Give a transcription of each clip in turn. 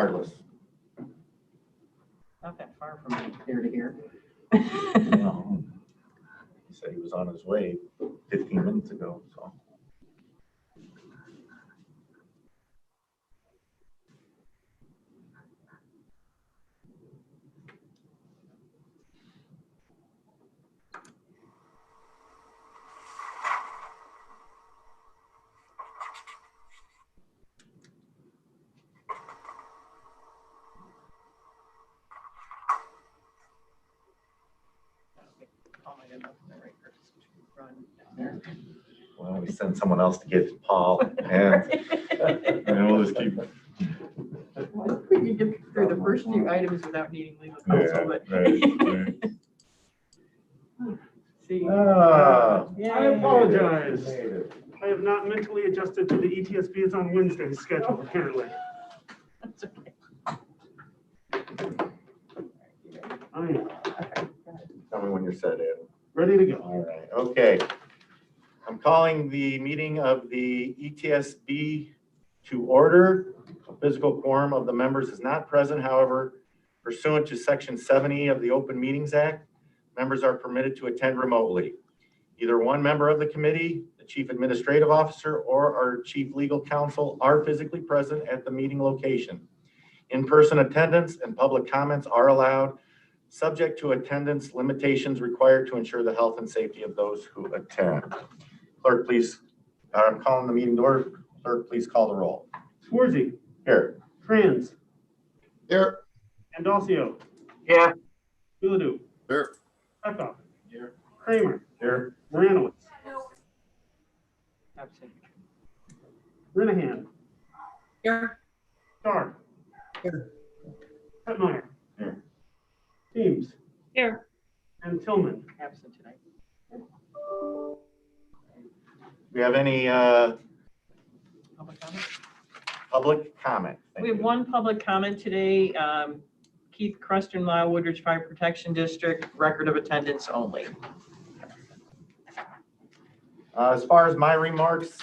Regardless. Not that far from here to here. No. He said he was on his way 15 minutes ago, so. Well, we send someone else to get Paul, and we'll just keep. Well, we can get through the first few items without needing legal counsel, but. Right. See. Ah. I apologize. I have not mentally adjusted to the ETSBs on Wednesday schedule, apparently. That's okay. I am Tell me when you're set, Ed. ready to go. All right, okay. I'm calling the meeting of the ETSB to order. A physical quorum of the members is not present. However, pursuant to Section 70 of the Open Meetings Act, members are permitted to attend remotely. Either one member of the committee, the chief administrative officer, or our chief legal counsel are physically present at the meeting location. In-person attendance and public comments are allowed, subject to attendance limitations required to ensure the health and safety of those who attend. Clerk, please, I'm calling the meeting to order. Clerk, please call the roll. Swarzy, Here. Franz, Here. Andalcio, Here. Uladoo, Here. Eckhoff, Here. Kramer, Here. Moranowitz, Absent. Renahan, Here. Starr, Here. Hetmeyer, Here. Teams, Here. and Tillman. Absent tonight. Do we have any Public comment? public comment? Thank We have you. one public comment today. Keith Cruston, Lyle Woodridge Fire Protection District, record of attendance only. As far as my remarks,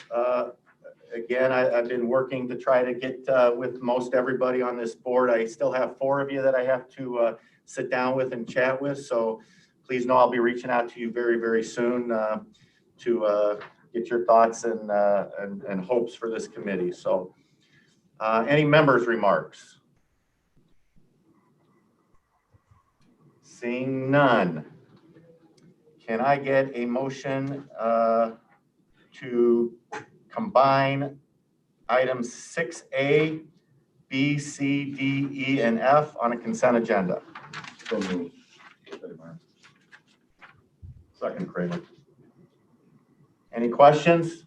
again, I've been working to try to get with most everybody on this board. I still have 4 of you that I have to sit down with and chat with. So please know I'll be reaching out to you very, very soon to get your thoughts and hopes for this committee. So any members' remarks? Seeing none. Can I get a motion to combine items 6A, B, C, D, E, and F on a consent agenda? So moved. Second, Kramer. Any questions?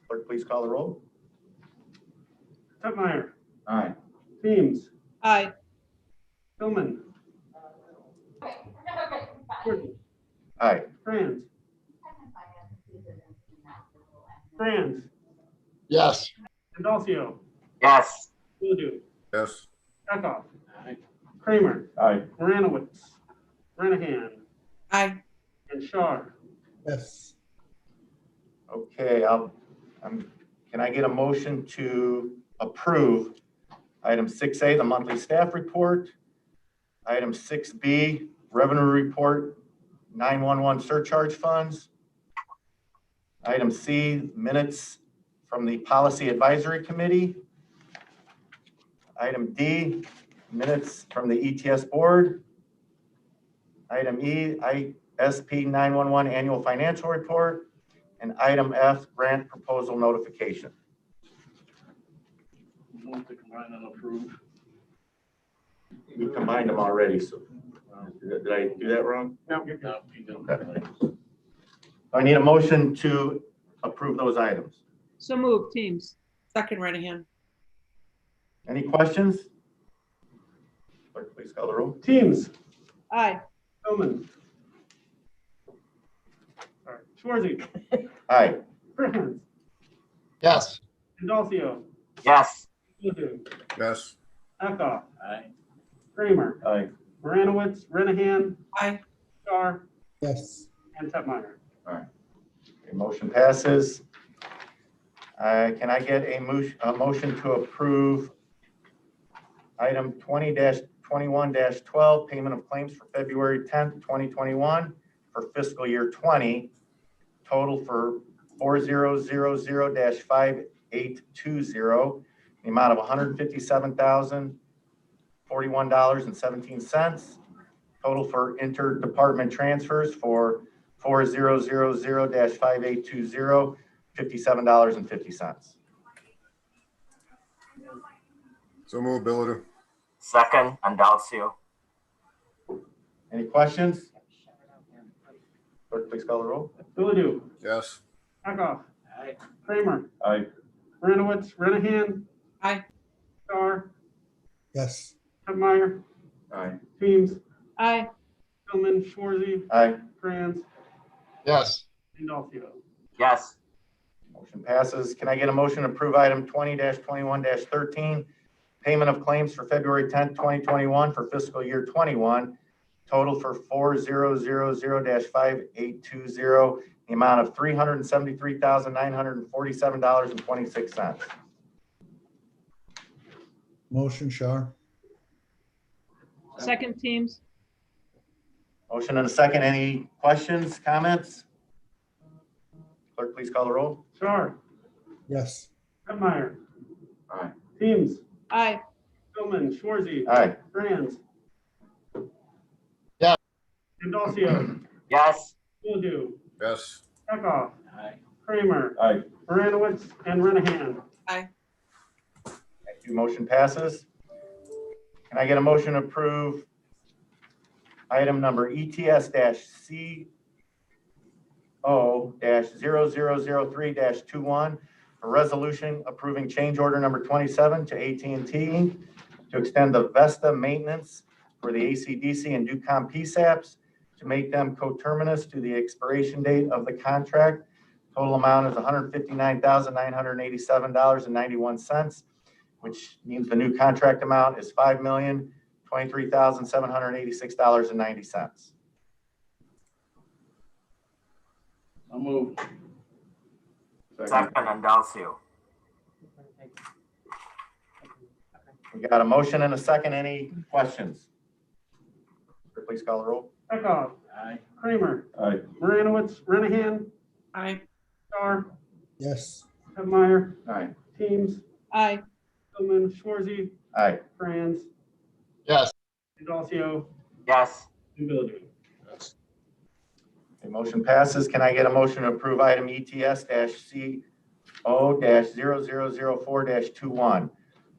Clerk, please call the roll. Hetmeyer, Aye. Teams, Aye. Tillman, Swarzy, Aye. Franz, Franz, Yes. Andalcio, Yes. Uladoo, Yes. Eckhoff, Kramer, Aye. Moranowitz, Renahan, Aye. and Starr. Yes. Okay, can I get a motion to approve item 6A, the monthly staff report, item 6B, revenue report, 911 surcharge funds, item C, minutes from the policy advisory committee, item D, minutes from the ETS board, item E, ISP 911 annual financial report, and item F, grant proposal notification. Move to combine and approve. We combined them already, so did I do that wrong? No, you're good. No, you didn't. Okay. I need a motion to approve those items. So moved, Teams. Second, Renahan. Any questions? Clerk, please call the roll. Teams, Aye. Tillman. Sorry, Swarzy, Aye. Franz, Yes. Andalcio, Yes. Uladoo, Yes. Eckhoff, Aye. Kramer, Aye. Moranowitz, Renahan, Aye. Starr, Yes. and Hetmeyer. Okay, motion passes. Can I get a motion to approve item 20-21-12, payment of claims for February 10th, 2021 for fiscal year 20, total for 4000-5820, the amount of $157,041.17. Total for interdepartment transfers for 4000-5820, $57.50. So move, Bilodeau. Second, Andalcio. Any questions? Clerk, please call the roll. Bilodeau, Yes. Eckhoff, Aye. Kramer, Aye. Baranowitz, Renahan. Aye. Star, Yes. Meyer, Aye. Teams, Aye. Stillman, Schwarzy, Aye. Franz, Yes. Andalcio. Yes. Motion passes. Can I get a motion to approve item 20-21-13, payment of claims for February 10th, 2021 for fiscal year 21, total for 4000-5820, the amount of $373,947.26. Motion, Shar. Second, Teams. Motion and a second. Any questions, comments? Clerk, please call the roll. Shar, Yes. Meyer, Aye. Teams, Aye. Stillman, Schwarzy, Aye. Franz. Yeah. Andalcio, Yes. Bilodeau, Yes. Eckhoff, Aye. Kramer, Aye. Baranowitz, and Renahan. Aye. Thank you. Motion passes. Can I get a motion to approve item number ETS-CO-0003-21, a resolution approving change order number 27 to AT&T to extend the Vesta maintenance for the AC/DC and Ducom PSAPs to make them coterminous to the expiration date of the contract. Total amount is $159,987.91, which means the new contract amount is $5,023,786.90. I'll move. Second, Andalcio. We got a motion and a second. Any questions? Please call the roll. Eckhoff, Aye. Kramer, Aye. Baranowitz, Renahan, Aye. Star, Yes. Meyer, Aye. Teams, Aye. Stillman, Schwarzy, Aye. Franz, Yes. Andalcio, Yes. and Bilodeau. The motion passes. Can I get a motion to approve item ETS-CO-0004-21?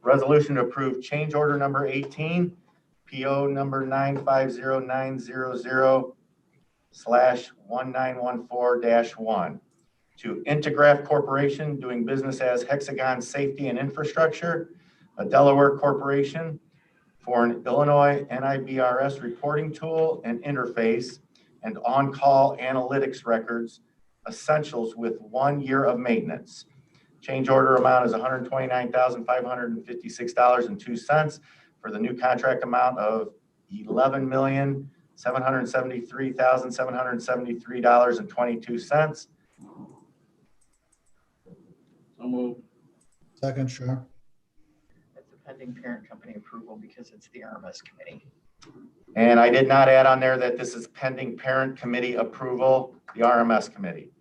Resolution to approve change order number 18, PO number 950900/1914-1 to Integraph Corporation, doing business as Hexagon Safety and Infrastructure, a Delaware corporation, for an Illinois NIBRS reporting tool and interface and on-call analytics records, essentials with 1 year of maintenance. Change order amount is $129,556.02 for the new contract amount of $11,773,773.22. I'll move. Second, Shar. That's a pending parent company approval because it's the RMS committee. And I did not add on there that this is pending parent committee approval, the RMS committee.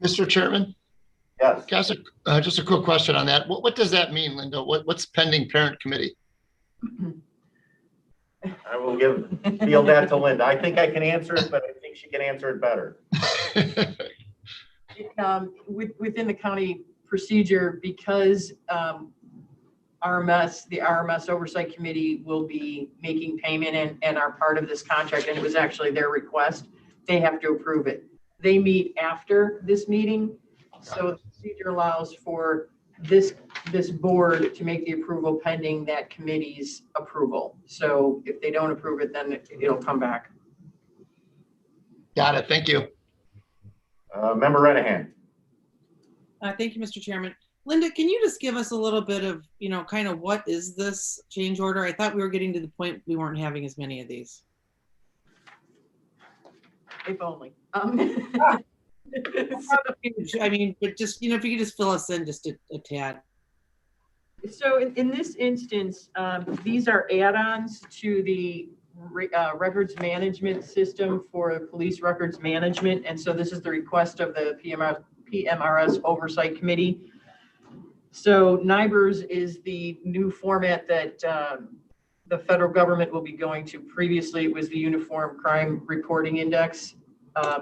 Mr. Chairman, Yes. guys, just a quick question on that. What does that mean, Linda? What's pending parent committee? I will field that to Linda. I think I can answer it, but I think she can answer it better. Within the county procedure, because the RMS Oversight Committee will be making payment and are part of this contract, and it was actually their request, they have to approve it. They meet after this meeting, so the procedure allows for this board to make the approval pending that committee's approval. So if they don't approve it, then it'll come back. Got it. Thank you. Member Renahan. Thank you, Mr. Chairman. Linda, can you just give us a little bit of, kind of what is this change order? I thought we were getting to the point we weren't having as many of these. If only. I mean, but just, if you could just fill us in just a tad. So in this instance, these are add-ons to the records management system for police records management. And so this is the request of the PMRS Oversight Committee. So NIBRS is the new format that the federal government will be going to. Previously, it was the Uniform Crime Reporting Index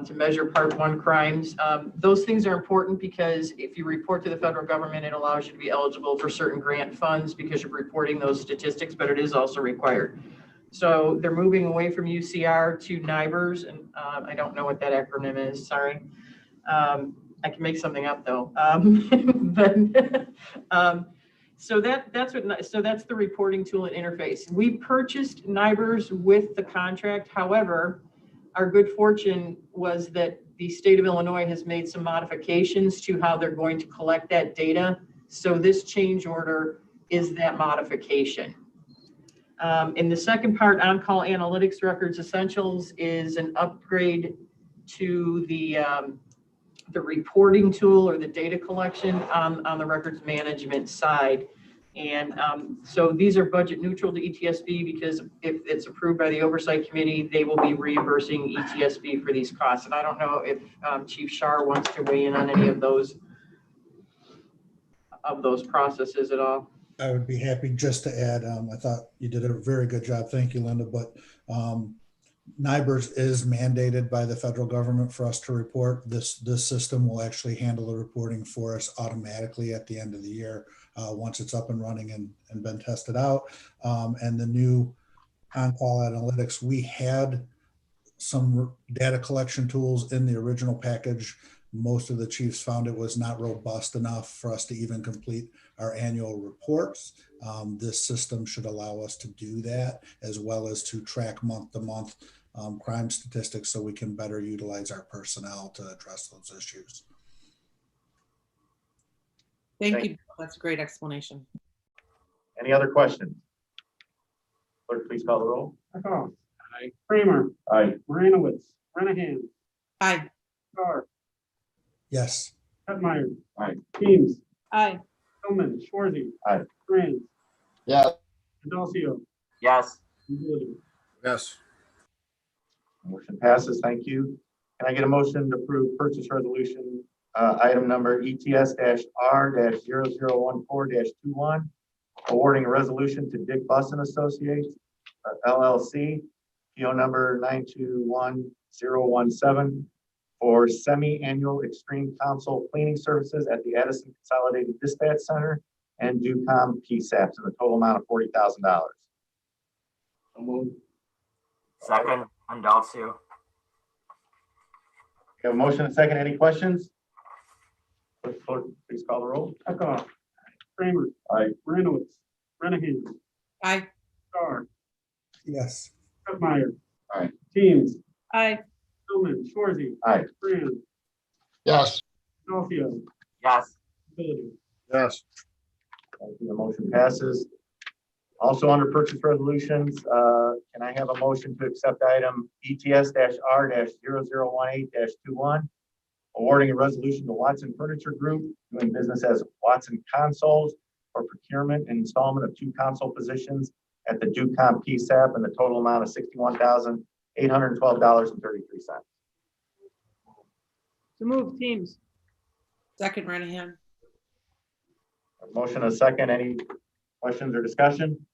to measure Part 1 crimes. Those things are important because if you report to the federal government, it allows you to be eligible for certain grant funds because you're reporting those statistics, but it is also required. So they're moving away from UCR to NIBRS, and I don't know what that acronym is, sorry. I can make something up though. So that's the reporting tool and interface. We purchased NIBRS with the contract. However, our good fortune was that the state of Illinois has made some modifications to how they're going to collect that data. So this change order is that modification. In the second part, on-call analytics records essentials is an upgrade to the reporting tool or the data collection on the records management side. And so these are budget neutral to ETSB because if it's approved by the Oversight Committee, they will be reimbursing ETSB for these costs. And I don't know if Chief Shar wants to weigh in on any of those processes at all. I would be happy just to add, I thought you did a very good job. Thank you, Linda. But NIBRS is mandated by the federal government for us to report. This system will actually handle the reporting for us automatically at the end of the year once it's up and running and been tested out. And the new on-call analytics, we had some data collection tools in the original package. Most of the chiefs found it was not robust enough for us to even complete our annual reports. This system should allow us to do that, as well as to track month to month crime statistics so we can better utilize our personnel to address those issues. Thank you. That's a great explanation. Any other questions? Clerk, please call the roll. Echo. Aye. Kramer. Aye. Moranowitz. Renahan. Aye. Carr. Yes. Hetmeyer. Aye. Teams. Aye. Tillman. Schwarzy. Aye. Franz. Yeah. Dalcio. Yes. and Doolittle. Yes. Motion passes. Thank you. Can I get a motion to approve purchase resolution item number ETS-R-0014-21, awarding a resolution to Dick Bussin Associates LLC, PO number 921017, for semi-annual extreme console cleaning services at the Addison Consolidated Dispatch Center and DUCOM PSAPs in the total amount of $40,000. So moved. Second, Andalsu. We have a motion and a second. Any questions? Clerk, please call the roll. Echo. Kramer. Aye. Moranowitz. Renahan. Aye. Carr. Yes. Hetmeyer. Aye. Teams. Aye. Tillman. Schwarzy. Aye. Franz. Yes. Dalcio. Yes. Doolittle. Yes. Thank you. The motion passes. Also under purchase resolutions, can I have a motion to accept item ETS-R-0018-21, awarding a resolution to Watson Furniture Group, doing business as Watson Consoles, for procurement and installment of 2 console positions at the DUCOM PSAP in the total amount of $61,812.33. So move, Teams. Second, Renahan. Motion and a second. Any questions or discussion?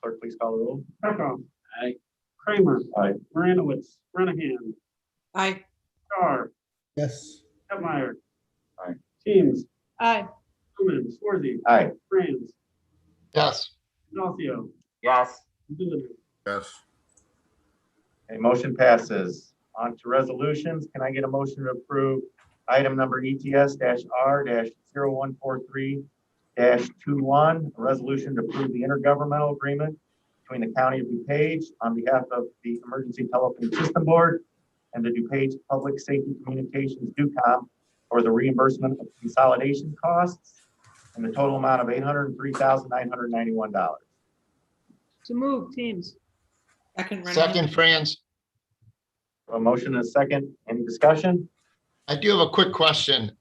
Clerk, please call the roll. Echo. Aye. Kramer. Aye. Moranowitz. Renahan. Aye. Carr. Yes. Hetmeyer. Aye. Teams. Aye. Tillman. Schwarzy. Aye. Franz. Yes. Dalcio. Yes. Doolittle. Yes. A motion passes. On to resolutions. Can I get a motion to approve item number ETS-R-0143-21, a resolution to approve the intergovernmental agreement between the County of DuPage on behalf of the Emergency Telephone System Board and the DuPage Public Safety Communications DUCOM for the reimbursement of consolidation costs in the total amount of $803,991. So move, Teams. Second, Renahan. Second, Franz. A motion and a second. Any discussion? I do have a quick question.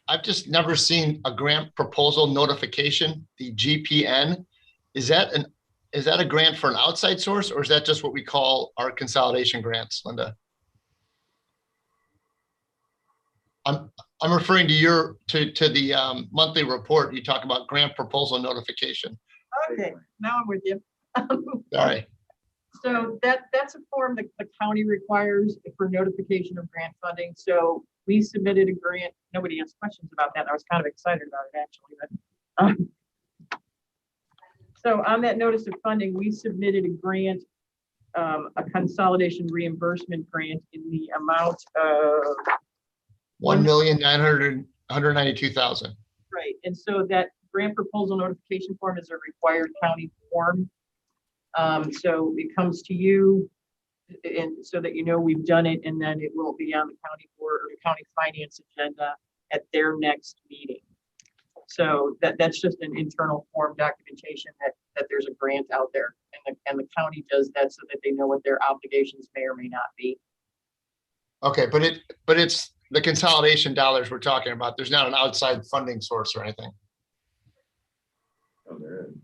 I've just never seen a grant proposal notification, the GPN. Is that a grant for an outside source, or is that just what we call our consolidation grants, Linda? I'm referring to the monthly report. You talk about grant proposal notification. Okay, now I'm with you. Sorry. So that's a form that the county requires for notification of grant funding. So we submitted a grant. Nobody asked questions about that. I was kind of excited about it actually, but so on that notice of funding, we submitted a grant, a consolidation reimbursement grant in the amount of $1,992,000. right. And so that grant proposal notification form is a required county form. So it comes to you and so that you know we've done it, and then it will be on the county board or the county finance agenda at their next meeting. So that's just an internal form documentation that there's a grant out there, and the county does that so that they know what their obligations may or may not be. Okay, but it's the consolidation dollars we're talking about. There's not an outside funding source or anything. Oh, there is.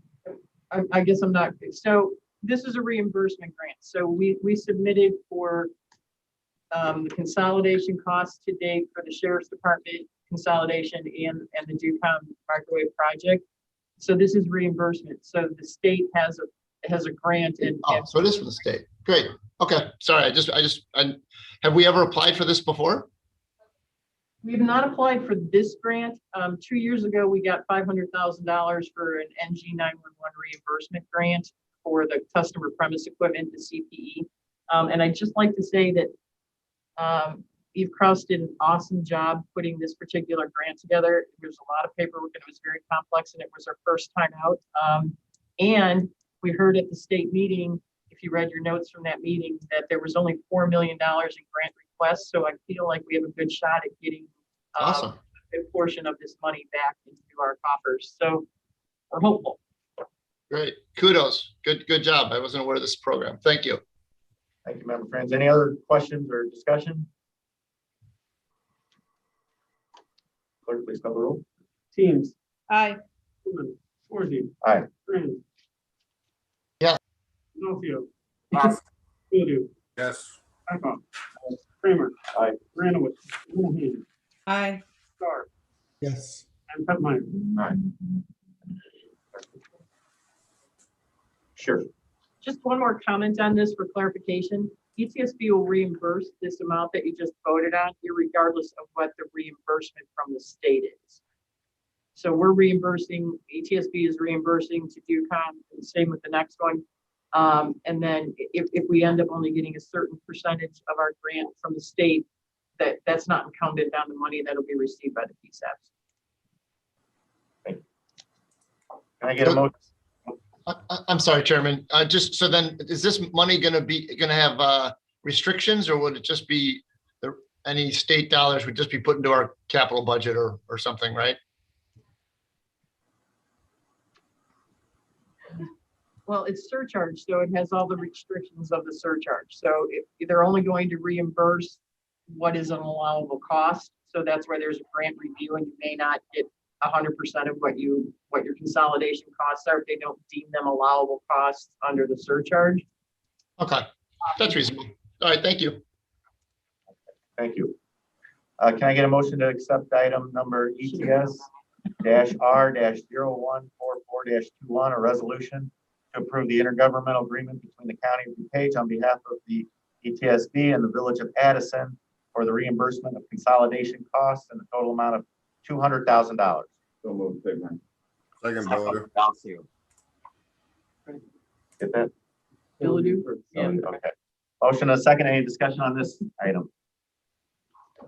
I guess I'm not, so this is a reimbursement grant. So we submitted for the consolidation costs to date for the sheriff's department consolidation and the Ducom microwave project. So this is reimbursement. So the state has a grant and So it is for the state. Great. Okay. Sorry. Have we ever applied for this before? we have not applied for this grant. 2 years ago, we got $500,000 for an NG 911 reimbursement grant for the customer premise equipment, the CPE. And I'd just like to say that Eve Kraus did an awesome job putting this particular grant together. There's a lot of paperwork and it was very complex, and it was our first time out. And we heard at the state meeting, if you read your notes from that meeting, that there was only $4 million in grant requests. So I feel like we have a good shot at getting Awesome. a good portion of this money back into our coffers. So we're hopeful. Great. Kudos. Good job. I wasn't aware of this program. Thank you. Thank you, member friends. Any other questions or discussion? Clerk, please call the roll. Teams. Aye. Goodman, Forsy. Aye. Grant. Yes. D'Onofrio. yes, Bildu. yes, Eckhoff. Kramer. Aye. Granowitz. Linehan. Aye. Starr. Yes. And Pettmeyer. Aye. Sure. Just one more comment on this for clarification. ETSB will reimburse this amount that you just voted on, regardless of what the reimbursement from the state is. So we're reimbursing, ETSB is reimbursing to DUCOM, and same with the next one. And then if we end up only getting a certain percentage of our grant from the state, that's not incumbent on the money that'll be received by the PSAPs. Can I get a motion? I'm sorry, Chairman. Just so then, is this money going to have restrictions, or would it just be any state dollars would just be put into our capital budget or something, right? Well, it's surcharge, so it has all the restrictions of the surcharge. So if they're only going to reimburse what is an allowable cost, so that's why there's a grant review, and you may not get 100% of what your consolidation costs are if they don't deem them allowable costs under the surcharge. Okay, that's reasonable. All right, thank you. Thank you. Can I get a motion to accept item number ETS-R-0144-21, a resolution to approve the intergovernmental agreement between the County of DuPage on behalf of the ETSB and the Village of Addison for the reimbursement of consolidation costs in the total amount of $200,000. so moved, Pigman. Second, second, Bilder. Dalcio, Get that? Bildu? Okay. Motion and a second. Any discussion on this item?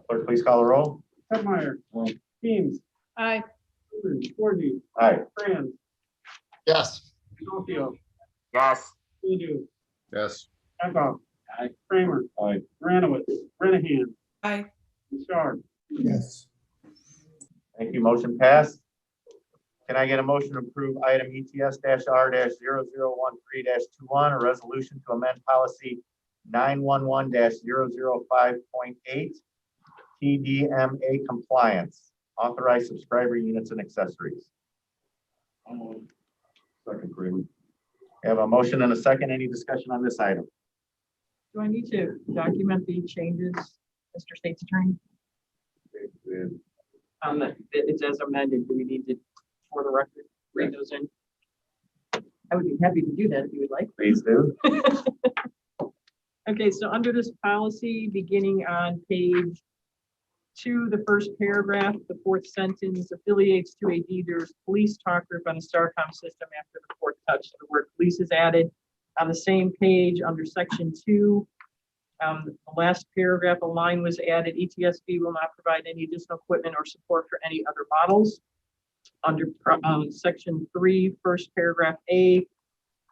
Clerk, please call the roll. Pettmeyer. Teams. Aye. Goodman, Forsy. Aye. Grant. Yes. D'Onofrio. yes, Bildu. Yes, Eckhoff. Kramer. Granowitz. Linehan. Aye. And Starr. Yes. Thank you. Motion passed. Can I get a motion to approve item ETS-R-0013-21, a resolution to amend policy 911-005.8 TDMA compliance? authorize subscriber units and accessories. Second, Freeman. We have a motion and a second. Any discussion on this item? Do I need to document the changes, Mr. State's Attorney? It's as amended. Do we need to, for the record, read those in? I would be happy to do that if you would like. Please do. Okay, so under this policy, beginning on page 2, the first paragraph, the fourth sentence, affiliates to a deeder's police talk group on the Starcom system after the fourth touch. So the word police is added. On the same page, under section 2, the last paragraph, a line was added. ETSB will not provide any additional equipment or support for any other models. Under section 3, first paragraph A,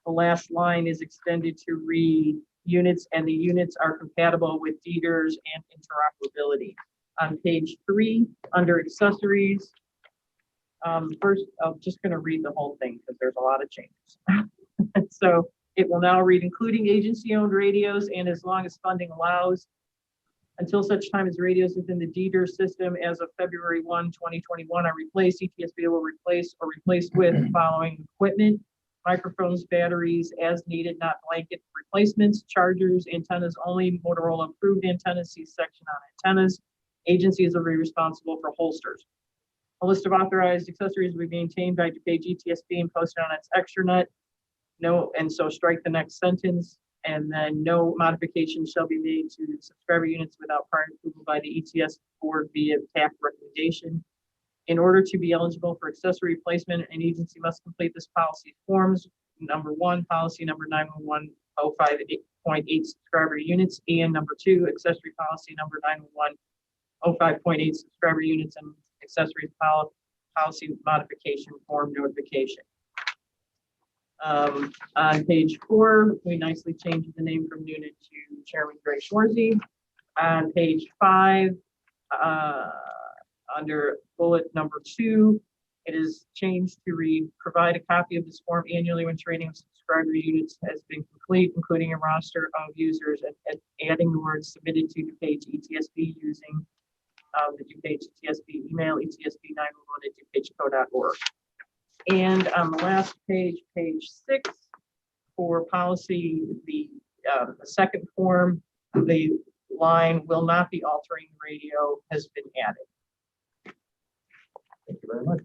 the last line is extended to read units, and the units are compatible with deeders and interoperability. On page 3, under accessories, first, I'm just going to read the whole thing because there's a lot of changes. So it will now read, including agency-owned radios, and as long as funding allows, until such time as radios within the deeder system as of February 1, 2021 are replaced, ETSB will replace or replace with the following equipment: microphones, batteries as needed, not blanket replacements, chargers, antennas only, Motorola approved antennas, see section on antennas. Agencies will be responsible for holsters. A list of authorized accessories will be maintained by DuPage ETSB and posted on its extranet. No, and so strike the next sentence, and then no modifications shall be made to subscriber units without prior approval by the ETS board via TAC recommendation. In order to be eligible for accessory replacement, an agency must complete this policy forms. Number 1, policy number 91105.8 subscriber units, and number 2, accessory policy number 91105.8 subscriber units and accessories policy modification form notification. On page 4, we nicely changed the name from Noonan to Chairman Greg Schwarzy. On page 5, under bullet number 2, it is changed to read, provide a copy of this form annually when training of subscriber units has been complete, including a roster of users, and adding the words submitted to DuPage ETSB using the DuPage ETSB email, etsb911@dupageco.org. And on the last page, page 6, for policy, the second form, the line will not be altering the radio has been added. Thank you very much.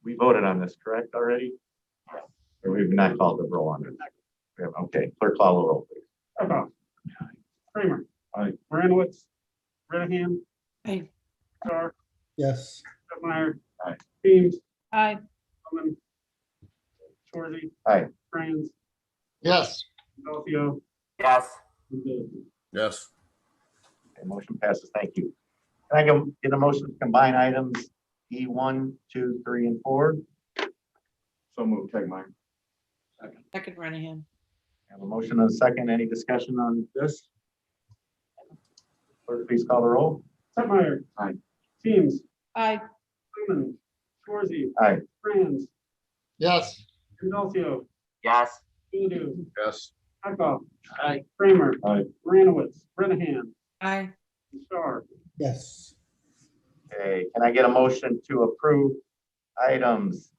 We voted on this, correct, already? Or we've not called the roll on it? We have- Okay, clerk call the roll, please. Hubbard. Kramer. Aye. Moranowitz. Renahan. Aye. Stark. Yes. Meyer. Aye. Ames. Aye. Bowman. Schwarzy. Aye. Franz. Yes. Delphio. yes, Yes. Okay, motion passes. Thank you. Can I get a motion to combine items E1, 2, 3, and 4? So moved, Tegmeyer. Second Renahan. I have a motion and a second. Any discussion on this? Clerk, please call the roll. Meyer. Aye. Ames. Aye. Bowman. Schwarzy. Aye. Franz. Yes. Delphio. yes, Udo. Yes. Hubbard. Aye. Kramer. Aye. Moranowitz. Renahan. Aye. Stark. Yes. Okay, can I get a motion to approve items,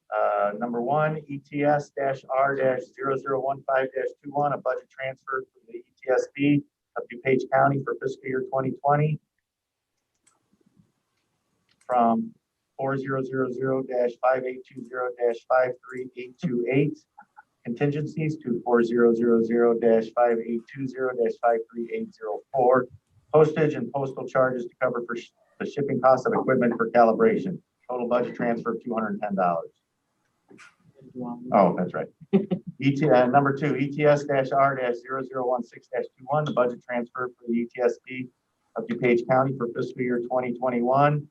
number 1, ETS-R-0015-21, a budget transfer from the ETSB of DuPage County for fiscal year 2020 from 4000-5820-53828 contingencies to 4000-5820-53804 postage and postal charges to cover for the shipping cost of equipment for calibration. Total budget transfer of $210. Oh, that's right. Number 2, ETS-R-0016-21, the budget transfer for the ETSB of DuPage County for fiscal year 2021.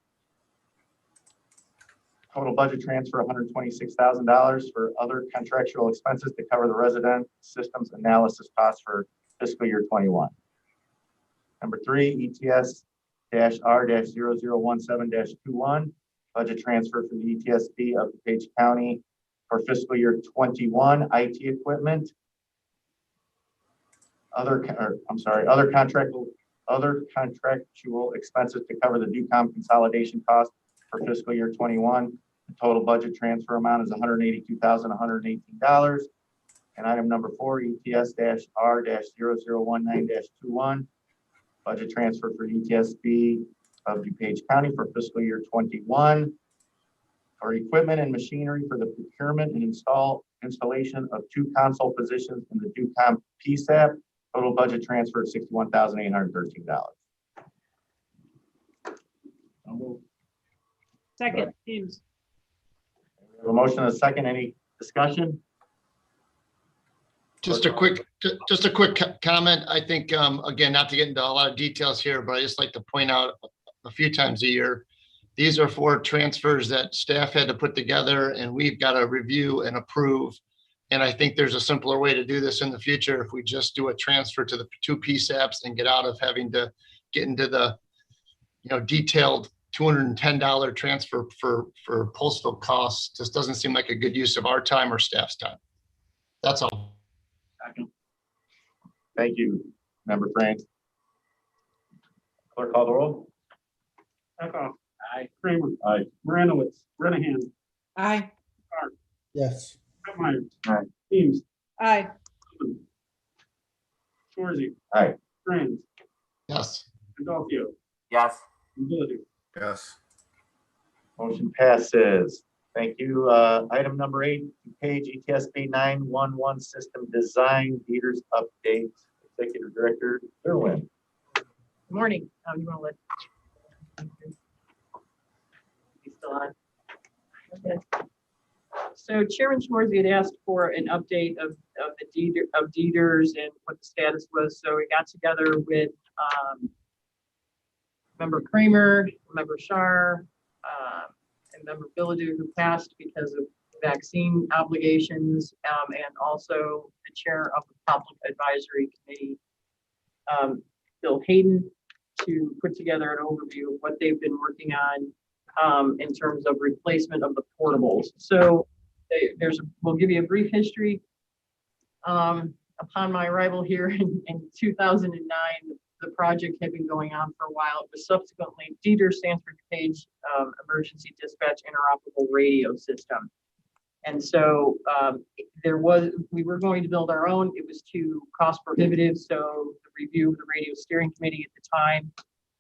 Total budget transfer $126,000 for other contractual expenses to cover the resident systems analysis costs for fiscal year 21. Number 3, ETS-R-0017-21, budget transfer for the ETSB of DuPage County for fiscal year 21, IT equipment. Other contractual other contractual expenses to cover the DUCOM consolidation cost for fiscal year 21. The total budget transfer amount is $182,118. And item number 4, ETS-R-0019-21, budget transfer for ETSB of DuPage County for fiscal year 21 for equipment and machinery for the procurement and installation of 2 console positions in the DUCOM PSAP. Total budget transfer is $61,813. Second, James. We have a motion and a second. Any discussion? Just a quick comment. I think, again, not to get into a lot of details here, but I just like to point out a few times a year, these are for transfers that staff had to put together and we've got to review and approve. And I think there's a simpler way to do this in the future if we just do a transfer to the 2 PSAPs and get out of having to get into the, detailed $210 transfer for postal costs. Just doesn't seem like a good use of our time or staff's time. That's all. Thank you, Member Frank. Clerk call the roll. Eckhoff. Aye. Kramer. Aye. Morano. Renahan. Aye. Yes. Meyer. Aye. Ames. Aye. Shorzy. Aye. Franz. Yes. Adolfo. yes, and Billy. Yes. Motion passes. Thank you. Item number 8, page ETSB 911 system design leaders update. Executive Director Irwin. Good morning. You want to let? He's still on. Okay. So Chairman Schwartz had asked for an update of the deeders and what the status was. So we got together with Member Kramer, Member Shar, and Member Billadu, who passed because of vaccine obligations, and also the chair of the Public Advisory Committee, Bill Hayden, to put together an overview of what they've been working on in terms of replacement of the portables. So we'll give you a brief history. Upon my arrival here in 2009, the project had been going on for a while. It was subsequently DEDR, stands for DuPage Emergency Dispatch Interoperable Radio System. And so we were going to build our own. It was too cost prohibitive. So the review of the radio steering committee at the time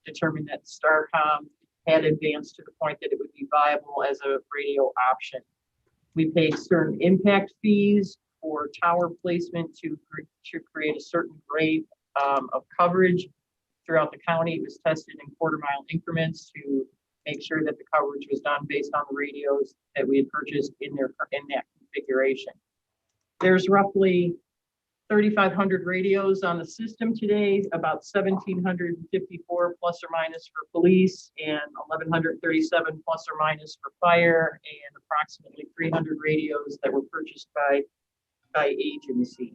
determined that Starcom had advanced to the point that it would be viable as a radio option. We paid certain impact fees for tower placement to create a certain grade of coverage throughout the county. It was tested in quarter-mile increments to make sure that the coverage was done based on the radios that we had purchased in that configuration. There's roughly 3,500 radios on the system today, about 1,754 plus or minus for police, and 1,137 plus or minus for fire, and approximately 300 radios that were purchased by agencies.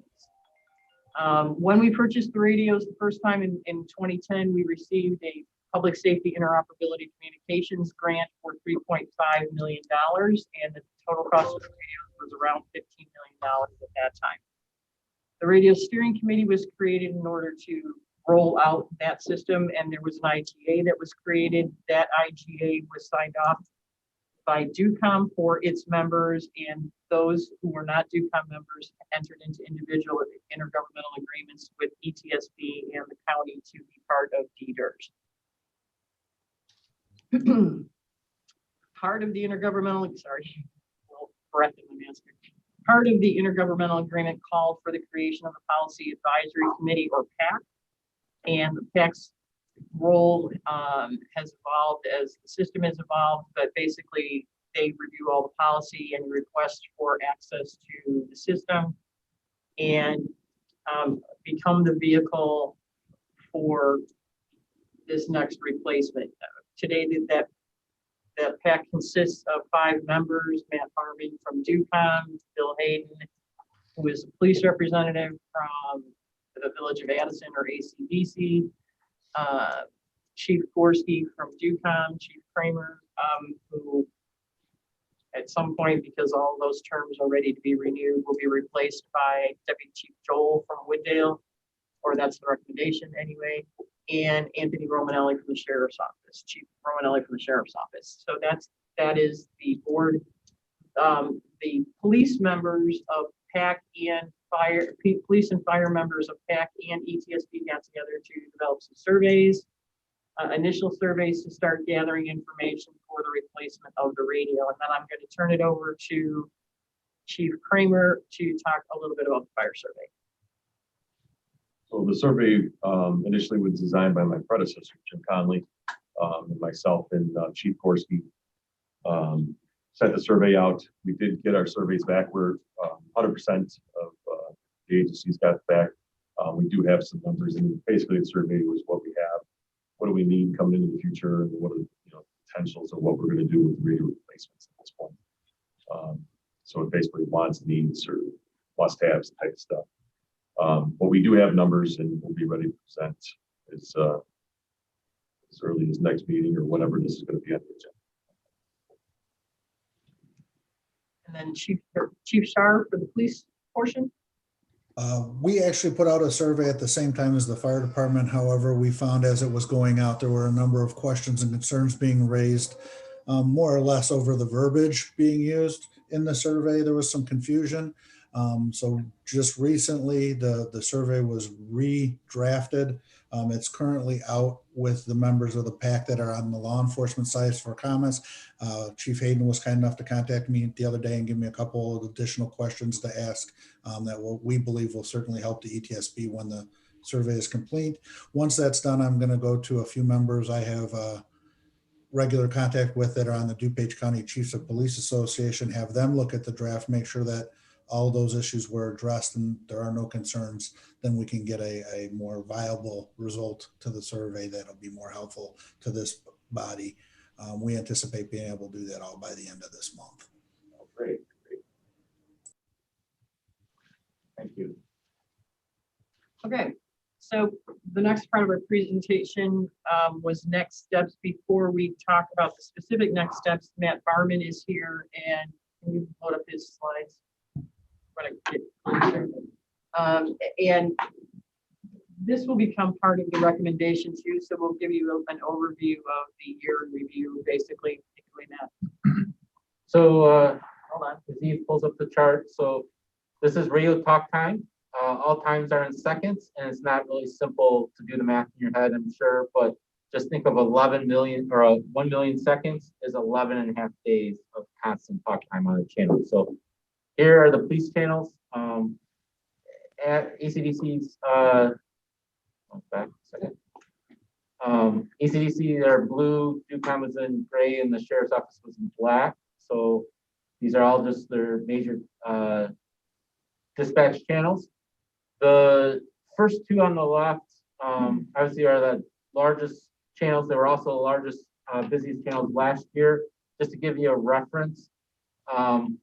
When we purchased the radios the first time in 2010, we received a Public Safety Interoperability Communications grant for $3.5 million, and the total cost of the radios was around $15 million at that time. The Radio Steering Committee was created in order to roll out that system, and there was an IGA that was created. That IGA was signed off by DUCOM for its members, and those who were not DUCOM members entered into individual intergovernmental agreements with ETSB and the county to be part of DEDRs. Part of the intergovernmental, breath in my mask. Part of the intergovernmental agreement called for the creation of a Policy Advisory Committee, or PAC, and the PAC's role has evolved as the system has evolved, but basically they review all the policy and request for access to the system and become the vehicle for this next replacement. Today, that PAC consists of 5 members: Matt Harmon from DUCOM, Bill Hayden, who is a police representative from the Village of Addison, or ACDC, Chief Gorski from DUCOM, Chief Kramer, who at some point, because all those terms are ready to be renewed, will be replaced by Deputy Chief Joel from Wooddale, or that's the recommendation anyway. and Anthony Romanelli from the Sheriff's Office, Chief Romanelli from the Sheriff's Office. So that is the board. The police members of PAC and police and fire members of PAC and ETSB got together to develop some surveys, initial surveys to start gathering information for the replacement of the radio. And then I'm going to turn it over to Chief Kramer to talk a little bit about the fire survey. So the survey initially was designed by my predecessor, Jim Conley, and myself and Chief Korski. Sent the survey out. We did get our surveys back. We're 100% of the agencies got back. We do have some numbers, and basically the survey was what we have. What do we need coming into the future, and what are the potentials of what we're going to do with radio replacements at this point. So it basically wants, needs, or must-haves type of stuff. But we do have numbers, and we'll be ready to present as early as next meeting or whenever this is going to be on the agenda. And then Chief Shar for the police portion. We actually put out a survey at the same time as the fire department. However, we found as it was going out, there were a number of questions and concerns being raised, more or less over the verbiage being used in the survey. There was some confusion. So just recently, the survey was redrafted. It's currently out with the members of the PAC that are on the law enforcement sides for comments. Chief Hayden was kind enough to contact me the other day and give me a couple of additional questions to ask that we believe will certainly help the ETSB when the survey is complete. Once that's done, I'm going to go to a few members I have regular contact with that are on the DuPage County Chiefs of Police Association, have them look at the draft, make sure that all those issues were addressed and there are no concerns. Then we can get a more viable result to the survey that'll be more helpful to this body. We anticipate being able to do that all by the end of this month. Oh, great. Thank you. Okay, so the next part of our presentation was next steps. Before we talk about the specific next steps, Matt Barman is here, and can you load up his slides? And this will become part of the recommendation too. So we'll give you an overview of the year in review, basically, Matt. So hold on, as he pulls up the chart. So this is radio talk time. All times are in seconds, and it's not really simple to do the math in your head, I'm sure, but just think of 11 million or 1 million seconds is 11 and a half days of constant talk time on the channel. So here are the police channels. At ACDC's, back a second. ACDC, they're blue, DUCOM was in gray, and the sheriff's office was in black. So these are all just their major dispatch channels. The first two on the left, obviously, are the largest channels. They were also the largest, busiest channels last year. Just to give you a reference,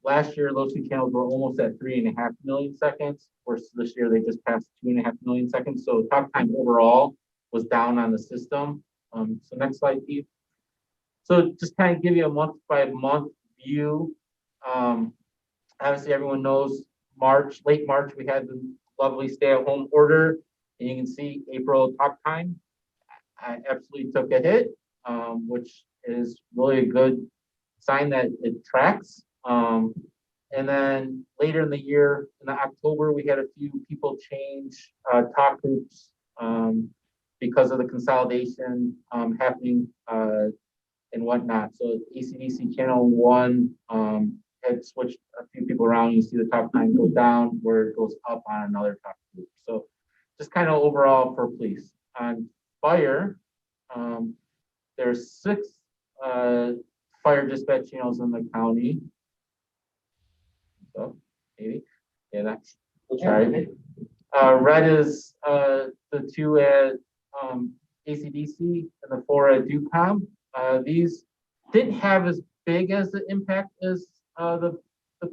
last year, those two channels were almost at 3.5 million seconds. Of course, this year they just passed 2.5 million seconds. So talk time overall was down on the system. So next slide, Steve. So just kind of give you a month by month view. Obviously, everyone knows late March, we had the lovely stay-at-home order, and you can see April talk time. I absolutely took a hit, which is really a good sign that it tracks. And then later in the year, in October, we had a few people change talk groups because of the consolidation happening and whatnot. So ACDC channel 1 had switched a few people around. You see the talk time go down where it goes up on another talk group. So just kind of overall for police. On fire, there's 6 fire dispatch channels in the county. So maybe, yeah, that's sorry. Red is the 2 at ACDC and the 4 at DUCOM. These didn't have as big as the impact as the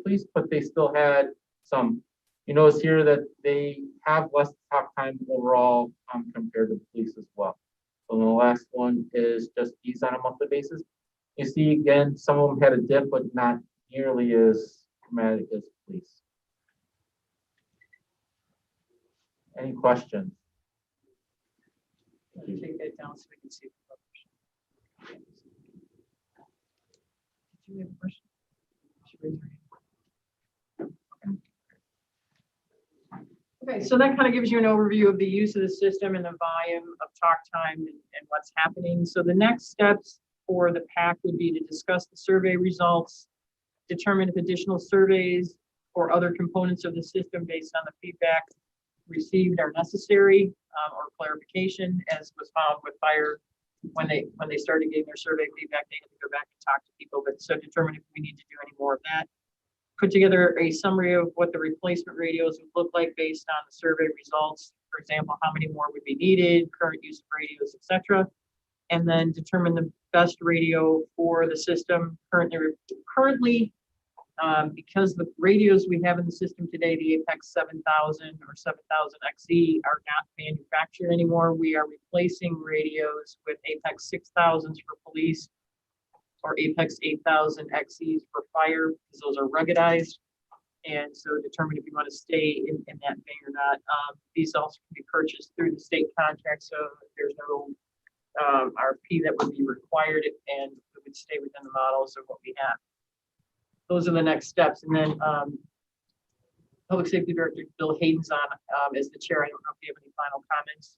police, but they still had some. You notice here that they have less talk time overall compared to the police as well. So the last one is just these on a monthly basis. You see again, some of them had a dip, but not nearly as dramatic as police. Any questions? Let me take that down so we can see. Did you have a question? She raised her hand. Okay, so that kind of gives you an overview of the use of the system and the volume of talk time and what's happening. So the next steps for the PAC would be to discuss the survey results, determine if additional surveys or other components of the system based on the feedback received are necessary, or clarification, as was found with fire. When they started getting their survey feedback, they had to go back and talk to people, but so determine if we need to do any more of that. Put together a summary of what the replacement radios would look like based on the survey results. For example, how many more would be needed, current use of radios, etc. And then determine the best radio for the system currently, because the radios we have in the system today, the Apex 7000 or 7000 XE, are not manufactured anymore. We are replacing radios with Apex 6000s for police or Apex 8000 XEs for fire, because those are ruggedized. And so determine if you want to stay in that vein or not. These also can be purchased through the state contract, so there's no RFP that would be required, and it would stay within the models of what we have. Those are the next steps. And then Public Safety Director Bill Hayden's on as the chair. I don't know if you have any final comments.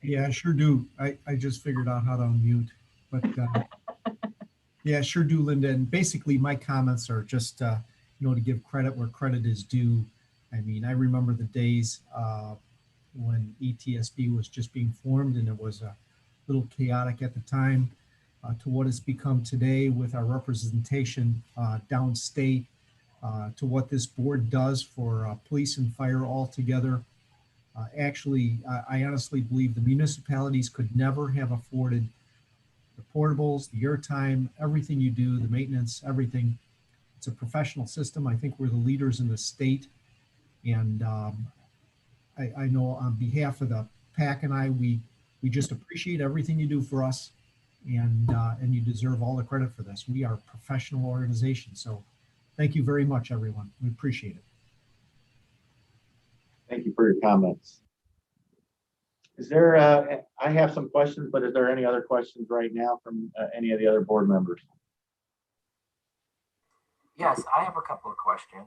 Yeah, I sure do. I just figured out how to unmute, but yeah, sure do, Linda. And basically my comments are just, to give credit where credit is due. I mean, I remember the days when ETSB was just being formed, and it was a little chaotic at the time, to what it's become today with our representation downstate, to what this board does for police and fire all together. Actually, I honestly believe the municipalities could never have afforded the portables, the airtime, everything you do, the maintenance, everything. It's a professional system. I think we're the leaders in the state. And I know on behalf of the PAC and I, we just appreciate everything you do for us, and you deserve all the credit for this. We are a professional organization. So thank you very much, everyone. We appreciate it. Thank you for your comments. Is there, I have some questions, but is there any other questions right now from any of the other board members? Yes, I have a couple of questions.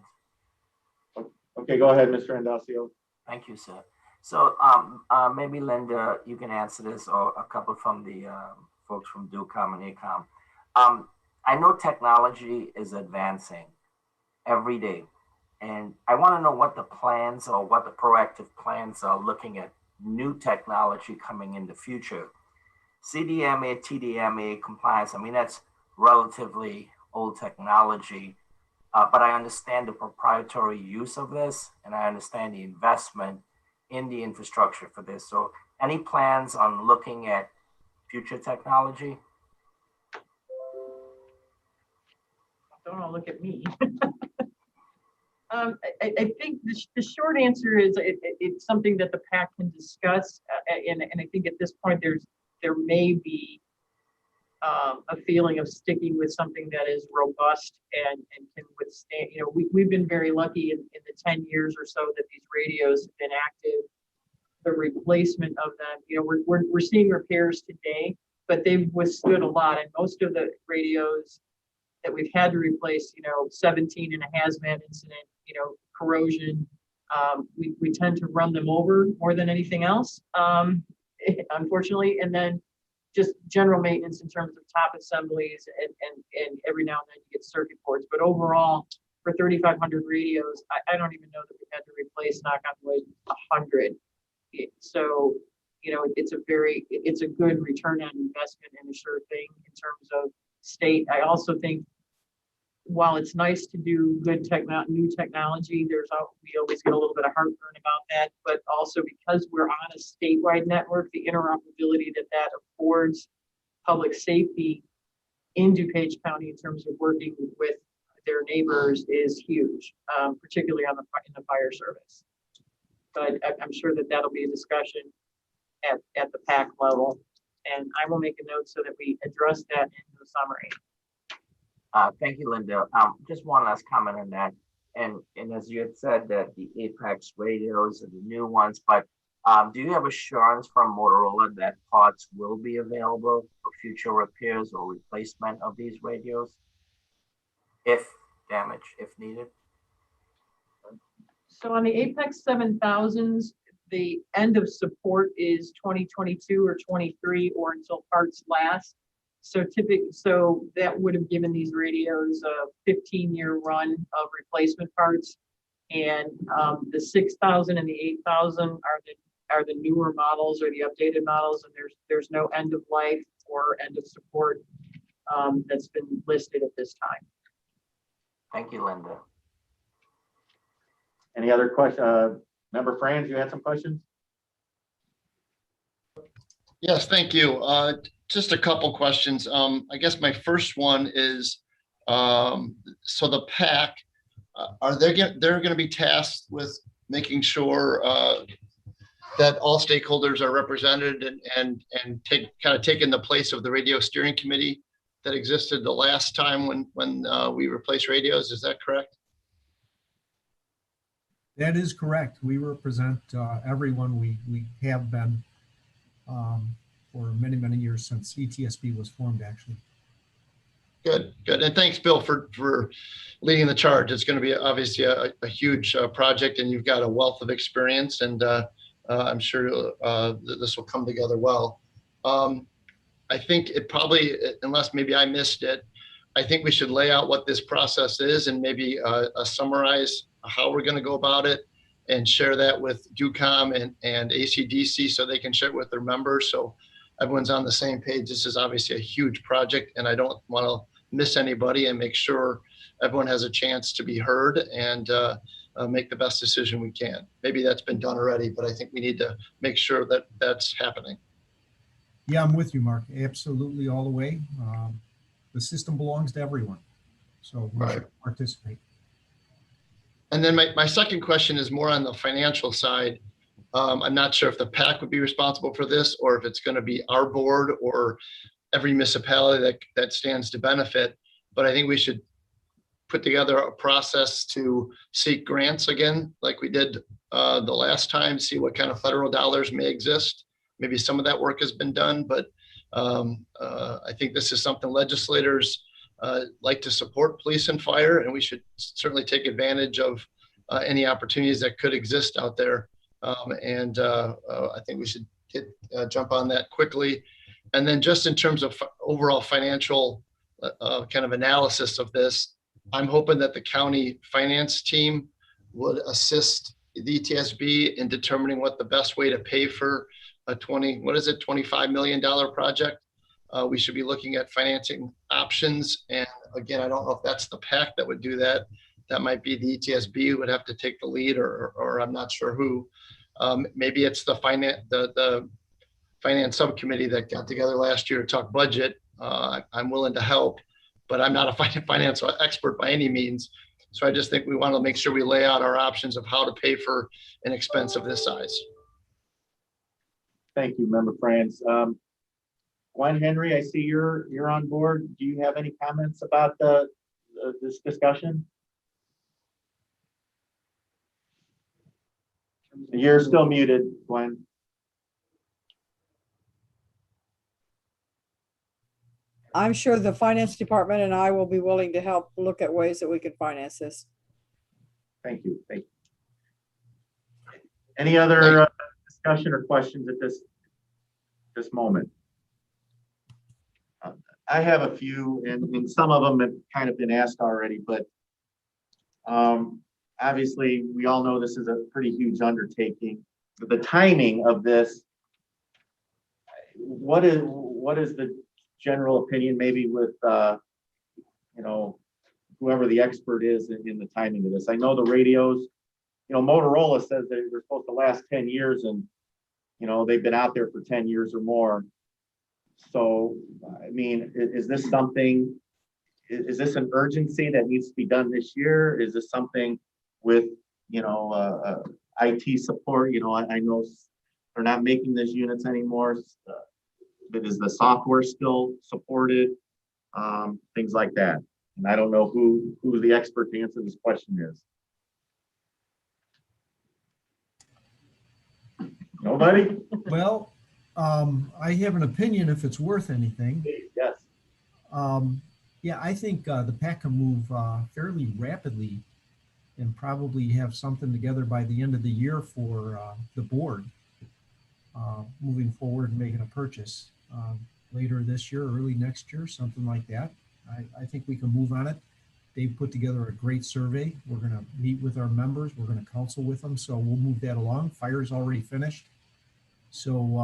Okay, go ahead, Mr. Andalcio. Thank you, sir. So maybe Linda, you can answer this, or a couple from the folks from DUCOM and ACOM. I know technology is advancing every day, and I want to know what the plans or what the proactive plans are looking at new technology coming in the future. CDMA, TDMA compliance, I mean, that's relatively old technology, but I understand the proprietary use of this, and I understand the investment in the infrastructure for this. So any plans on looking at future technology? Don't all look at me. I think the short answer is it's something that the PAC can discuss, and I think at this point there may be a feeling of sticking with something that is robust and can withstand. We've been very lucky in the 10 years or so that these radios have been active. The replacement of them, we're seeing repairs today, but they've withstood a lot. And most of the radios that we've had to replace, 17 in a hazmat incident, corrosion, we tend to run them over more than anything else, unfortunately. And then just general maintenance in terms of top assemblies, and every now and then you get circuit boards. But overall, for 3,500 radios, I don't even know that we've had to replace, knock on wood, 100. So, it's a good return on investment and a sure thing in terms of state. I also think, while it's nice to do good new technology, we always get a little bit of heartburn about that. But also, because we're on a statewide network, the interoperability that affords public safety in DuPage County in terms of working with their neighbors is huge, particularly in the fire service. But I'm sure that that'll be a discussion at the PAC level, and I will make a note so that we address that in the summary. Thank you, Linda. Just one last comment on that. and as you had said that the Apex radios are the new ones, but do you have assurance from Motorola that parts will be available for future repairs or replacement of these radios? If damaged, if needed? So on the Apex 7000s, the end of support is 2022 or 23 or until parts last. So so that would have given these radios a 15-year run of replacement parts. And the 6000 and the 8000 are the newer models or the updated models, and there's no end of life or end of support that's been listed at this time. Thank you, Linda. Any other question? Member Franz, you had some questions? Yes, thank you. Just a couple questions. I guess my first one is, so the PAC, they're going to be tasked with making sure that all stakeholders are represented and kind of taking the place of the radio steering committee that existed the last time when we replaced radios. Is that correct? That is correct. We represent everyone. We have been for many, many years since ETSB was formed, actually. Good. And thanks, Bill, for leading the charge. It's going to be obviously a huge project, and you've got a wealth of experience, and I'm sure this will come together well. I think it probably, unless maybe I missed it, I think we should lay out what this process is and maybe summarize how we're going to go about it and share that with DUCOM and ACDC so they can share it with their members. So everyone's on the same page. This is obviously a huge project, and I don't want to miss anybody and make sure everyone has a chance to be heard and make the best decision we can. Maybe that's been done already, but I think we need to make sure that that's happening. Yeah, I'm with you, Mark. Absolutely, all the way. The system belongs to everyone, so we should participate. And then my second question is more on the financial side. I'm not sure if the PAC would be responsible for this or if it's going to be our board or every municipality that stands to benefit. But I think we should put together a process to seek grants again, like we did the last time, see what kind of federal dollars may exist. Maybe some of that work has been done, but I think this is something legislators like to support police and fire, and we should certainly take advantage of any opportunities that could exist out there. I think we should jump on that quickly. And then just in terms of overall financial kind of analysis of this, I'm hoping that the county finance team would assist the ETSB in determining what the best way to pay for a $25 million project. We should be looking at financing options. And again, I don't know if that's the PAC that would do that. That might be the ETSB would have to take the lead, or I'm not sure who. Maybe it's the finance subcommittee that got together last year to talk budget. I'm willing to help, but I'm not a finance expert by any means. So I just think we want to make sure we lay out our options of how to pay for an expense of this size. Thank you, Member Franz. Gwen Henry, I see you're on board. Do you have any comments about this discussion? You're still muted, Gwen. I'm sure the finance department and I will be willing to help look at ways that we could finance this. Thank you. Thank you. Any other discussion or questions at this moment? I have a few, and some of them have kind of been asked already, but obviously we all know this is a pretty huge undertaking. The timing of this, what is the general opinion, maybe with whoever the expert is in the timing of this? I know the radios, Motorola says they're supposed to last 10 years, and they've been out there for 10 years or more. So, I mean, is this something, is this an urgency that needs to be done this year? Is this something with, IT support? I know they're not making these units anymore, but is the software still supported? Things like that. And I don't know who the expert to answer this question is. Nobody? Well, I have an opinion if it's worth anything. Yes. Yeah, I think the PAC can move fairly rapidly and probably have something together by the end of the year for the board moving forward and making a purchase later this year, early next year, something like that. I think we can move on it. They've put together a great survey. We're going to meet with our members. We're going to counsel with them. So we'll move that along. Fire's already finished. So,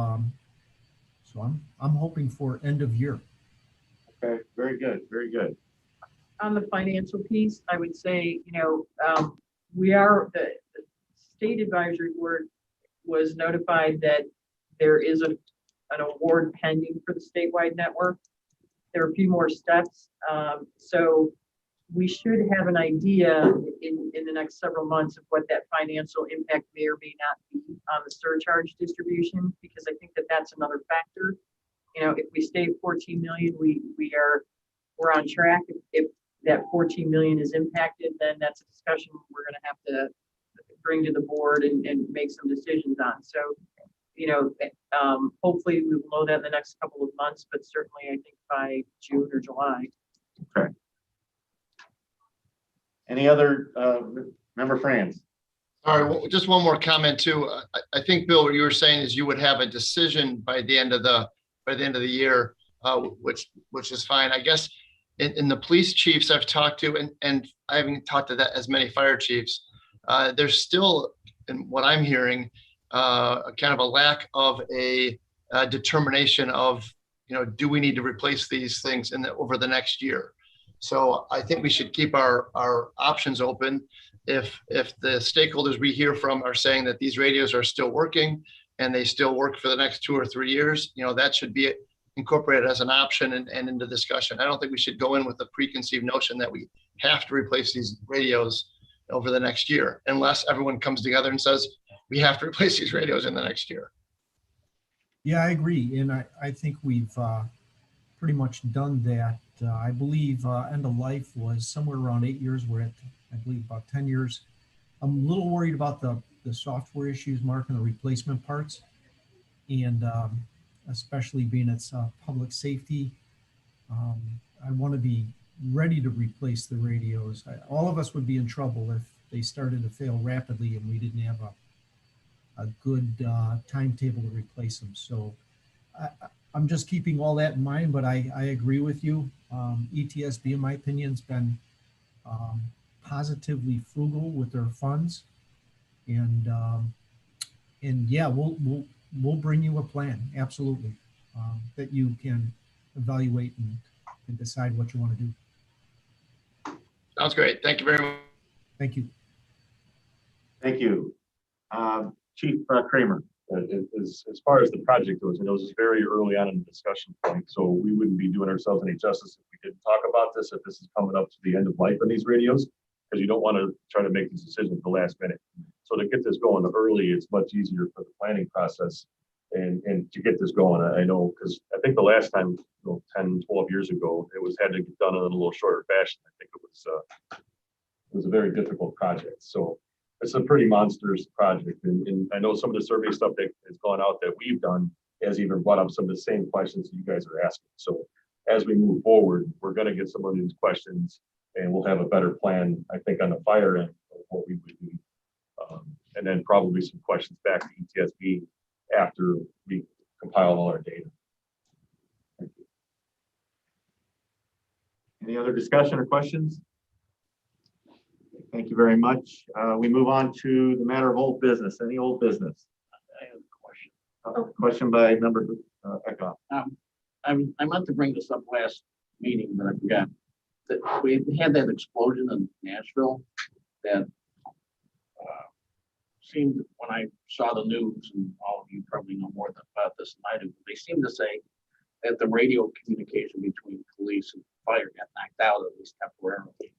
I'm hoping for end of year. Okay, very good, very good. On the financial piece, I would say, the state advisory board was notified that there is an award pending for the statewide network. There are a few more steps. So we should have an idea in the next several months of what that financial impact may or may not be on the surcharge distribution, because I think that that's another factor. If we stay at 14 million, we're on track. If that 14 million is impacted, then that's a discussion we're going to have to bring to the board and make some decisions on. So, hopefully we will know that in the next couple of months, but certainly I think by June or July. Okay. Any other member Franz? All right, just one more comment too. I think, Bill, what you were saying is you would have a decision by the end of the year, which is fine. I guess in the police chiefs I've talked to, and I haven't talked to that as many fire chiefs, there's still, in what I'm hearing, kind of a lack of a determination of, do we need to replace these things over the next year? So I think we should keep our options open. If the stakeholders we hear from are saying that these radios are still working and they still work for the next 2 or 3 years, that should be incorporated as an option and into discussion. I don't think we should go in with a preconceived notion that we have to replace these radios over the next year, unless everyone comes together and says, we have to replace these radios in the next year. Yeah, I agree. And I think we've pretty much done that. I believe end of life was somewhere around 8 years. We're at, I believe, about 10 years. I'm a little worried about the software issues, Mark, and the replacement parts. And especially being it's public safety, I want to be ready to replace the radios. All of us would be in trouble if they started to fail rapidly and we didn't have a good timetable to replace them. So I'm just keeping all that in mind, but I agree with you. ETSB, in my opinion, has been positively frugal with their funds, and yeah, we'll bring you a plan, absolutely, that you can evaluate and decide what you want to do. Sounds great. Thank you very much. Thank you. Thank you. Chief Kramer. As far as the project goes, this is very early on in the discussion point, so we wouldn't be doing ourselves any justice if we didn't talk about this, if this is coming up to the end of life of these radios, because you don't want to try to make these decisions at the last minute. So to get this going early, it's much easier for the planning process and to get this going. I know, because I think the last time, 10, 12 years ago, it had to get done in a little shorter fashion. I think it was a very difficult project. So it's a pretty monstrous project. And I know some of the survey stuff that has gone out that we've done has even brought up some of the same questions you guys are asking. So as we move forward, we're going to get some of these questions and we'll have a better plan, I think, on the fire end of what we would need. And then probably some questions back to ETSB after we compile all our data. Thank you. Any other discussion or questions? Thank you very much. We move on to the matter of old business. Any old business? I have a question. Question by member Eckhoff. I meant to bring this up last meeting, but I forgot. That we had that explosion in Nashville that seemed, when I saw the news, and all of you probably know more about this than I do, they seem to say that the radio communication between police and fire got knocked out, at least temporarily.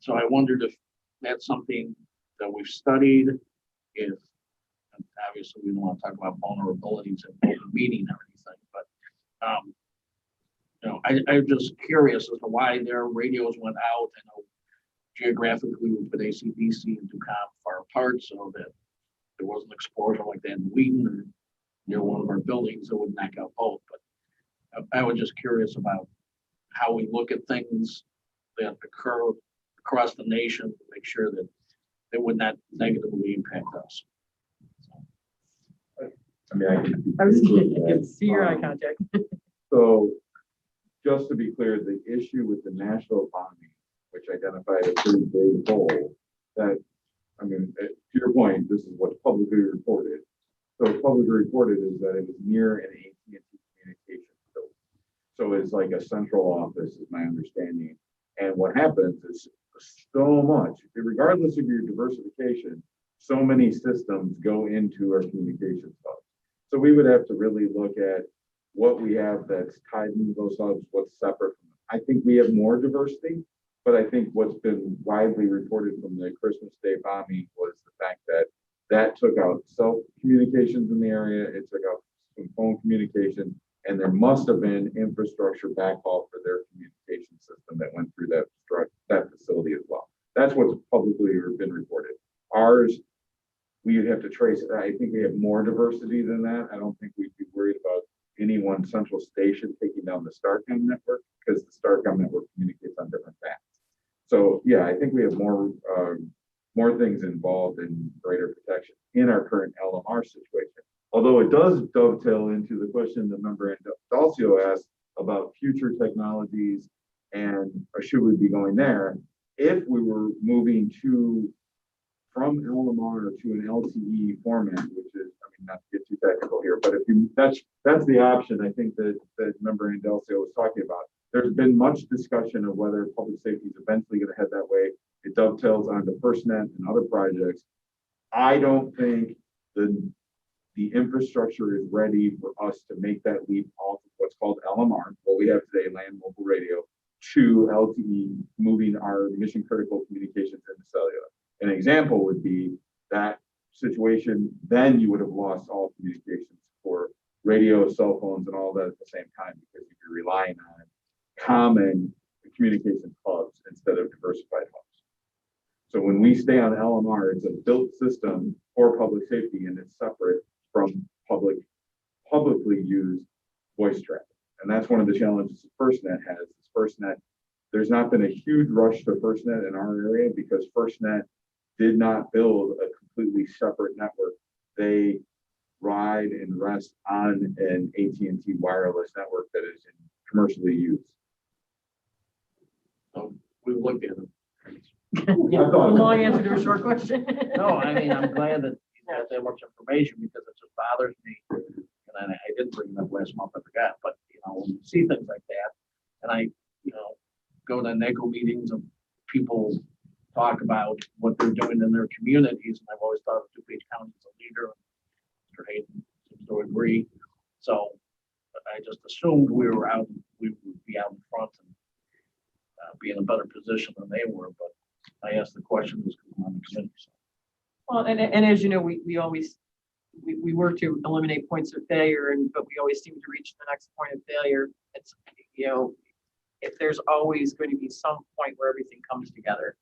So I wondered if that's something that we've studied, if, obviously we don't want to talk about vulnerabilities in a meeting or anything, but I'm just curious as to why their radios went out. I know geographically we put ACDC and DUCOM far apart, so that there was an explosion like that in Wheaton or near one of our buildings that would knock out both. But I was just curious about how we look at things that occur across the nation to make sure that it would not negatively impact us. I mean, I was gonna see your eye contact. So just to be clear, the issue with the national economy, which identified a pretty big goal that, I mean, to your point, this is what's publicly reported. So publicly reported is that it was near an AT&T communications building. So it's like a central office is my understanding. And what happens is so much, regardless of your diversification, so many systems go into our communications hubs. So we would have to really look at what we have that's tied into those hubs, what's separate from them. I think we have more diversity, but I think what's been widely reported from the Christmas Day bombing was the fact that that took out cell communications in the area, it took out some phone communication, and there must have been infrastructure backhaul for their communication system that went through that facility as well. That's what's publicly been reported. Ours, we would have to trace it. I think we have more diversity than that. I don't think we'd be worried about any one central station taking down the Starcom network because the Starcom network communicates on different paths. So yeah, I think we have more things involved in greater protection in our current LMR situation. Although it does dovetail into the question that member Dalcio asked about future technologies and or should we be going there if we were moving from LMR to an LTE format, which is, I mean, not to get too technical here, but if you that's the option I think that member Andelcio was talking about. There's been much discussion of whether public safety is eventually going to head that way. It dovetails onto FirstNet and other projects. I don't think the infrastructure is ready for us to make that leap off of what's called LMR, what we have today, land mobile radio, to LTE, moving our mission critical communications into cellular. An example would be that situation, then you would have lost all communications for radio, cell phones, and all that at the same time because you're relying on common communication hubs instead of diversified hubs. So when we stay on LMR, it's a built system for public safety and it's separate from publicly used voice traffic. And that's one of the challenges FirstNet has. FirstNet, there's not been a huge rush to FirstNet in our area because FirstNet did not build a completely separate network. They ride and rest on an AT&T wireless network that is commercially used. So we've looked at it. Yeah, long answer to a short question. No, I mean, I'm glad that you got that much information because it just bothers me. And I didn't bring it up last month, I forgot, but when you see things like that, and I, go to NACO meetings and people talk about what they're doing in their communities, and I've always thought of DuPage County as a leader. Mr. Hayden seems to agree. So I just assumed we would be out in front and be in a better position than they were, but I asked the question was on the committee. So. Well, and as you know, we always work to eliminate points of failure, but we always seem to reach the next point of failure. It's if there's always going to be some point where everything comes together.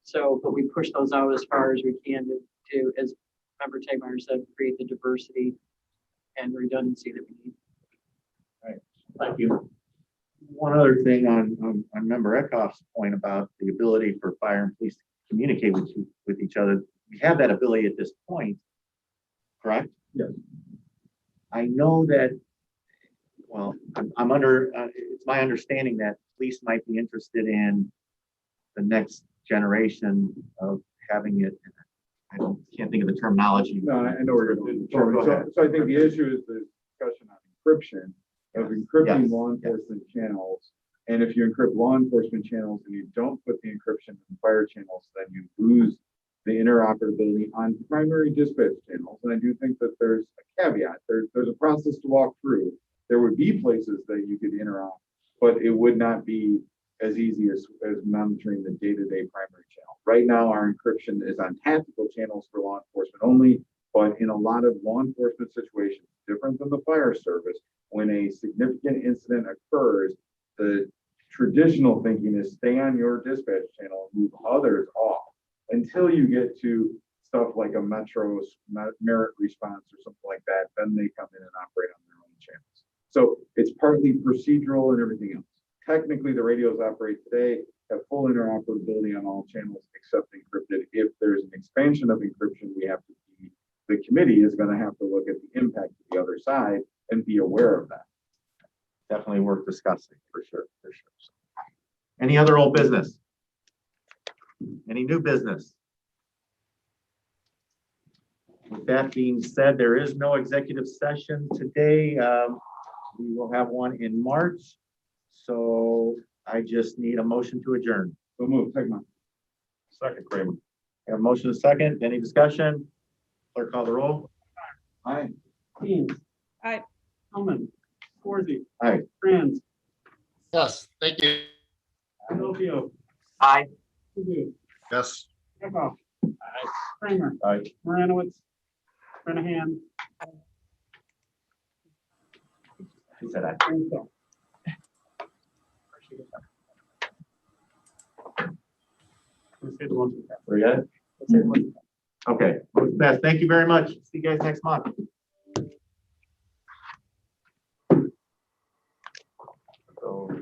So, but we push those out as far as we can to as Member Tegmeyer said, create the diversity and redundancy that we need. All right, thank you. One other thing on Member Eckhoff's point about the ability for fire and police to communicate with each other. We have that ability at this point, correct? Yes. I know that, well, I'm under, it's my understanding that police might be interested in the next generation of having it. Can't think of the terminology. No, I know where you're going. Go ahead. So I think the issue is the discussion on encryption of encrypting Yes. law enforcement channels. And if you encrypt law enforcement channels and you don't put the encryption in the fire channels, then you lose the interoperability on primary dispatch channels. And I do think that there's a caveat. There's a process to walk through. There would be places that you could interop, but it would not be as easy as monitoring the day-to-day primary channel. Right now, our encryption is on tactical channels for law enforcement only, but in a lot of law enforcement situations, different than the fire service, when a significant incident occurs, the traditional thinking is stay on your dispatch channel and move others off until you get to stuff like a Metro's merit response or something like that, then they come in and operate on their own channels. So it's partly procedural and everything else. Technically, the radios operate today, have full interoperability on all channels except encrypted. If there's an expansion of encryption, the committee is going to have to look at the impact of the other side and be aware of that. Definitely worth discussing, for sure, for sure. Any other old business? Any new business? With that being said, there is no executive session today. We will have one in March. So I just need a motion to adjourn. So move, take mine. Second, Kramer. Have a motion, a second. Any discussion? Clerk, call the roll. Aye. Teams. Aye. Hellman. Swarzy. Aye. Franz. Yes, thank you. Adolfo. Aye. Kudu. Yes. Eckhoff. Kramer. Aye. Moranowitz. Renahan. He said aye. Renzo. Let's say the one. We got it? Okay, motion passed. Thank you very much. See you guys next month.